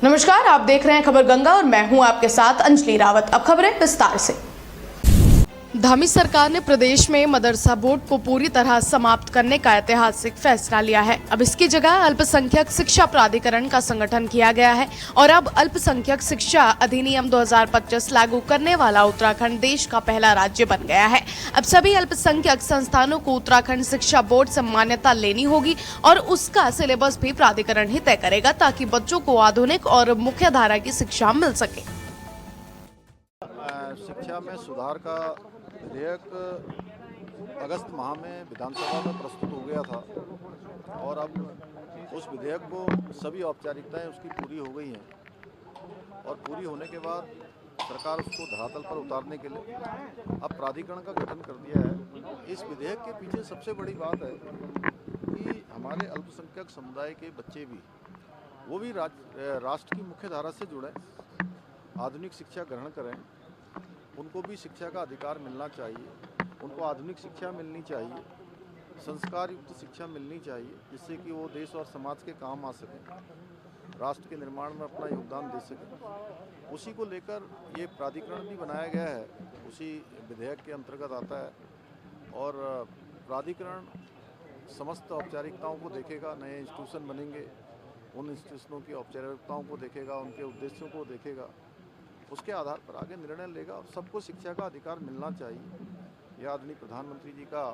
नमस्कार, आप देख रहे हैं खबर गंगा और मैं हूं आपके साथ अंजलि रावत। अब खबरें विस्तार से। धामी सरकार ने प्रदेश में मदरसा बोर्ड को पूरी तरह समाप्त करने का ऐतिहासिक फैसला लिया है। अब इसकी जगह अल्पसंख्यक शिक्षा प्राधिकरण का संगठन किया गया है और अब अल्पसंख्यक शिक्षा अधिनियम 2025 लागू करने वाला उत्तराखंड देश का पहला राज्य बन गया है। अब सभी अल्पसंख्यक संस्थानों को उत्तराखंड शिक्षा बोर्ड से मान्यता लेनी होगी और उसका सिलेबस भी प्राधिकरण ही तय करेगा ताकि बच्चों को आधुनिक और मुख्य धारा की शिक्षा मिल सके। शिक्षा में सुधार का विधेयक अगस्त माह में विधानसभा में प्रस्तुत हो गया था और अब उस विधेयक को सभी औपचारिकताएं उसकी पूरी हो गई हैं और पूरी होने के बाद सरकार उसको धरातल पर उतारने के लिए अब प्राधिकरण का गठन कर दिया है। इस विधेयक के पीछे सबसे बड़ी बात है कि हमारे अल्पसंख्यक समुदाय के बच्चे भी वो भी राष्ट्र की मुख्य धारा से जुड़े, आधुनिक शिक्षा ग्रहण करें, उनको भी शिक्षा का अधिकार मिलना चाहिए, उनको आधुनिक शिक्षा मिलनी चाहिए, संस्कार युक्त शिक्षा मिलनी चाहिए जिससे कि वो देश और समाज के काम आ सकें, राष्ट्र के निर्माण में अपना योगदान दे सकें। उसी को लेकर ये प्राधिकरण भी बनाया गया है, उसी विधेयक के अंतर्गत आता है और प्राधिकरण समस्त औपचारिकताओं को देखेगा, नए इंस्टीट्यूशन बनेंगे, उन इंस्टीट्यूशनों की औपचारिकताओं को देखेगा, उनके उद्देश्यों को देखेगा, उसके आधार पर आगे निर्णय लेगा। सबको शिक्षा का अधिकार मिलना चाहिए। यह आदरणीय प्रधानमंत्री जी का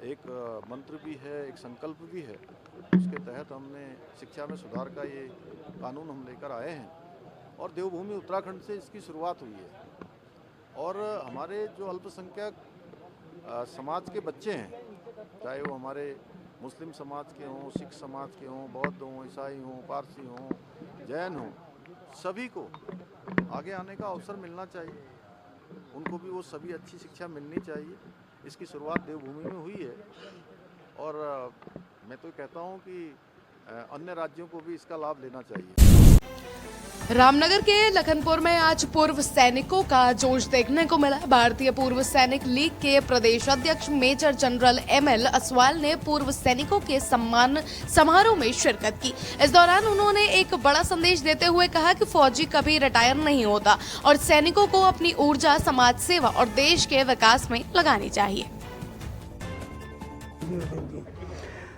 एक मंत्र भी है, एक संकल्प भी है। उसके तहत हमने शिक्षा में सुधार का ये कानून हम लेकर आए हैं और देवभूमि उत्तराखंड से इसकी शुरुआत हुई है। और हमारे जो अल्पसंख्यक समाज के बच्चे हैं, चाहे वो हमारे मुस्लिम समाज के हों, सिख समाज के हों, बौद्ध हों, ईसाई हों, पारसी हों, जैन हों, सभी को आगे आने का अवसर मिलना चाहिए। उनको भी वो सभी अच्छी शिक्षा मिलनी चाहिए। इसकी शुरुआत देवभूमि में हुई है और मैं तो कहता हूँ कि अन्य राज्यों को भी इसका लाभ लेना चाहिए। रामनगर के लखनपुर में आज पूर्व सैनिकों का जोश देखने को मिला। भारतीय पूर्व सैनिक लीग के प्रदेश अध्यक्ष मेजर जनरल ML असवाल ने पूर्व सैनिकों के सम्मान समारोह में शिरकत की। इस दौरान उन्होंने एक बड़ा संदेश देते हुए कहा कि फौजी कभी रिटायर नहीं होता और सैनिकों को अपनी ऊर्जा समाज सेवा और देश के विकास में लगानी चाहिए।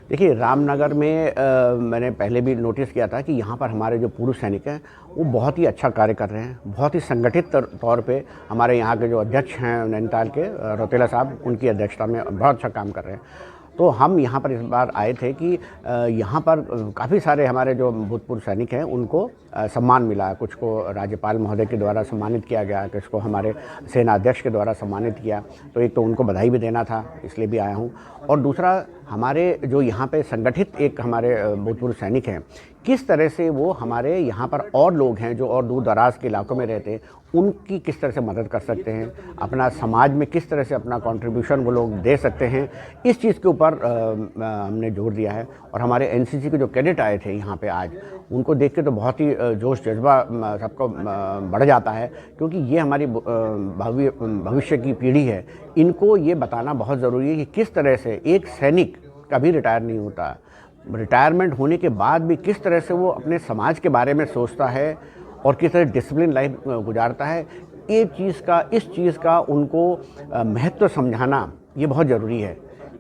देखिए, रामनगर में मैंने पहले भी नोटिस किया था कि यहाँ पर हमारे जो पूर्व सैनिक हैं वो बहुत ही अच्छा कार्य कर रहे हैं। बहुत ही संगठित तौर पे हमारे यहाँ के जो अध्यक्ष हैं नैनीताल के रौतेला साहब, उनकी अध्यक्षता में बहुत अच्छा काम कर रहे हैं। तो हम यहाँ पर इस बार आए थे कि यहाँ पर काफ़ी सारे हमारे जो भूतपूर्व सैनिक हैं उनको सम्मान मिला। कुछ को राज्यपाल महोदय के द्वारा सम्मानित किया गया, कुछ को हमारे सेना अध्यक्ष के द्वारा सम्मानित किया। तो एक तो उनको बधाई भी देना था, इसलिए भी आया हूँ। और दूसरा, हमारे जो यहाँ पे संगठित एक हमारे भूतपूर्व सैनिक हैं, किस तरह से वो हमारे यहाँ पर और लोग हैं जो और दूर दराज के इलाकों में रहते हैं, उनकी किस तरह से मदद कर सकते हैं, अपना समाज में किस तरह से अपना कंट्रीब्यूशन वो लोग दे सकते हैं, इस चीज़ के ऊपर हमने जोर दिया है। और हमारे NCC के जो कैडेट आए थे यहाँ पे आज, उनको देख के तो बहुत ही जोश जज्बा सबको बढ़ जाता है, क्योंकि ये हमारी भविष्य की पीढ़ी है। इनको ये बताना बहुत ज़रूरी है कि किस तरह से एक सैनिक कभी रिटायर नहीं होता, रिटायरमेंट होने के बाद भी किस तरह से वो अपने समाज के बारे में सोचता है और किस तरह डिसिप्लिन लाइफ गुजारता है। इस चीज़ का उनको महत्व समझाना ये बहुत ज़रूरी है,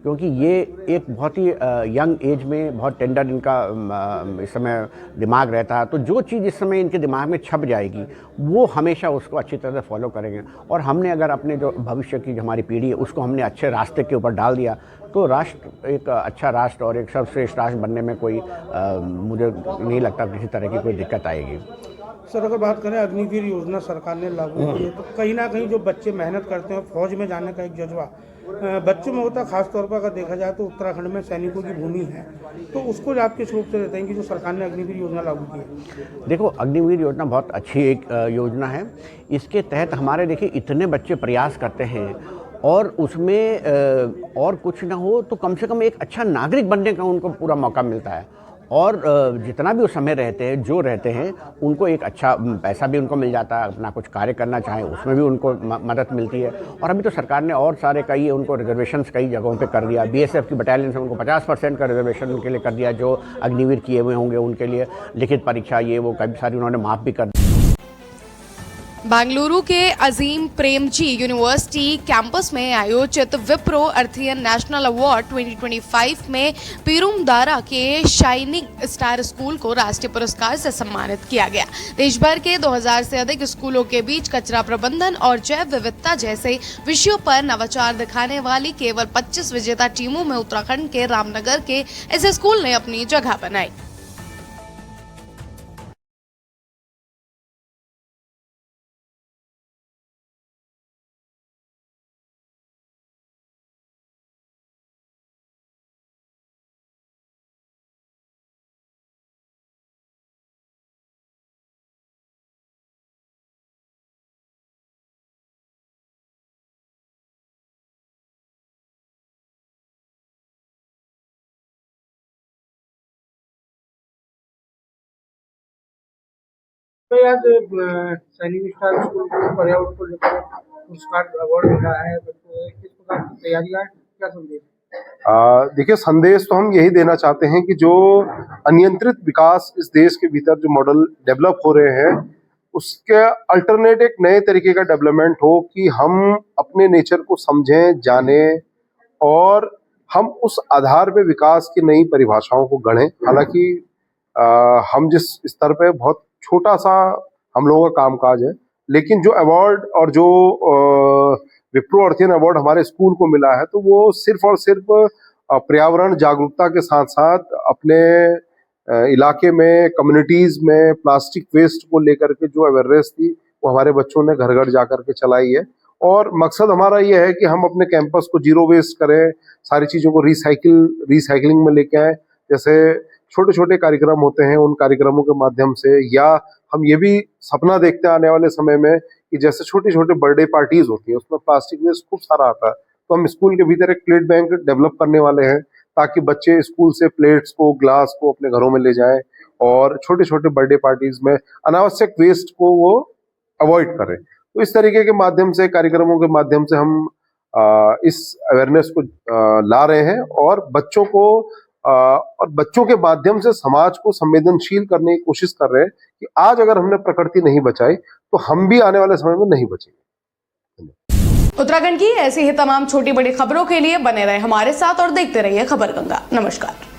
क्योंकि ये एक बहुत ही यंग एज में बहुत टेंडर इनका इस समय दिमाग रहता है। तो जो चीज़ इस समय इनके दिमाग में छप जाएगी वो हमेशा उसको अच्छी तरह से फॉलो करेंगे। और हमने अगर अपने जो भविष्य की जो हमारी पीढ़ी है उसको हमने अच्छे रास्ते के ऊपर डाल दिया तो राष्ट्र एक अच्छा राष्ट्र और एक सर्वश्रेष्ठ राष्ट्र बनने में कोई मुझे नहीं लगता किसी तरह की कोई दिक्कत आएगी। सर, अगर बात करें अग्निवीर योजना सरकार ने लागू की है, तो कहीं ना कहीं जो बच्चे मेहनत करते हैं फौज में जाने का एक जज्बा बच्चों में होता है। खासतौर पर अगर देखा जाए तो उत्तराखंड में सैनिकों की भूमि है, तो उसको आप किस रूप से बताएंगे जो सरकार ने अग्निवीर योजना लागू की है? देखो, अग्निवीर योजना बहुत अच्छी एक योजना है। इसके तहत हमारे देखिए इतने बच्चे प्रयास करते हैं और उसमें और कुछ ना हो तो कम से कम एक अच्छा नागरिक बनने का उनको पूरा मौका मिलता है। और जितना भी उस समय रहते हैं, जो रहते हैं, उनको एक अच्छा पैसा भी उनको मिल जाता है, अपना कुछ कार्य करना चाहें उसमें भी उनको मदद मिलती है। और अभी तो सरकार ने और सारे कई उनको रिजर्वेशंस कई जगहों पे कर दिया। बीएसएफ की बटालियन से उनको 50% का रिजर्वेशन उनके लिए कर दिया, जो अग्निवीर किए हुए होंगे उनके लिए लिखित परीक्षा ये वो कई सारी उन्होंने माफ़ भी कर दी। बेंगलुरु के अजीम प्रेमजी यूनिवर्सिटी कैंपस में आयोजित विप्रो अर्थियन नेशनल अवार्ड 2025 में पीरूमदारा के शाइनिंग स्टार स्कूल को राष्ट्रीय पुरस्कार से सम्मानित किया गया। देश भर के 2000 से अधिक स्कूलों के बीच कचरा प्रबंधन और जैव विविधता जैसे विषयों पर नवाचार दिखाने वाली केवल 25 विजेता टीमों में उत्तराखंड के रामनगर के इस स्कूल ने अपनी जगह बनाई। तो आज सैनिक स्टार स्कूल को पर्यावरण को लेकर पुरस्कार अवार्ड मिला है, किस प्रकार की तैयारियां, क्या संदेश? देखिए, संदेश तो हम यही देना चाहते हैं कि जो अनियंत्रित विकास इस देश के भीतर जो मॉडल डेवलप हो रहे हैं, उसके अल्टरनेट एक नए तरीके का डेवलपमेंट हो कि हम अपने नेचर को समझें, जानें और हम उस आधार पे विकास की नई परिभाषाओं को गढ़ें। हालांकि हम जिस स्तर पे बहुत छोटा सा हम लोगों का कामकाज है, लेकिन जो अवार्ड और जो विप्रो अर्थियन अवार्ड हमारे स्कूल को मिला है, तो वो सिर्फ और सिर्फ पर्यावरण जागरूकता के साथ साथ अपने इलाके में, कम्युनिटीज में प्लास्टिक वेस्ट को लेकर के जो अवेयरनेस थी वो हमारे बच्चों ने घर घर जा करके चलाई है। और मकसद हमारा ये है कि हम अपने कैंपस को जीरो वेस्ट करें, सारी चीज़ों को रिसाइकलिंग में लेके आए। जैसे छोटे छोटे कार्यक्रम होते हैं, उन कार्यक्रमों के माध्यम से, या हम ये भी सपना देखते हैं आने वाले समय में कि जैसे छोटे छोटे बर्थडे पार्टीज होती है उसमें प्लास्टिक वेस्ट खूब सारा आता है, तो हम स्कूल के भीतर एक प्लेट बैंक डेवलप करने वाले हैं ताकि बच्चे स्कूल से प्लेट्स को, ग्लास को अपने घरों में ले जाएं और छोटे छोटे बर्थडे पार्टीज में अनावश्यक वेस्ट को वो अवॉइड करें। तो इस तरीके के माध्यम से, कार्यक्रमों के माध्यम से हम इस अवेयरनेस को ला रहे हैं और बच्चों को और बच्चों के माध्यम से समाज को संवेदनशील करने की कोशिश कर रहे हैं कि आज अगर हमने प्रकृति नहीं बचाई तो हम भी आने वाले समय में नहीं बचेंगे। उत्तराखंड की ऐसी ही तमाम छोटी बड़ी खबरों के लिए बने रहे हमारे साथ और देखते रहिए खबर गंगा। नमस्कार।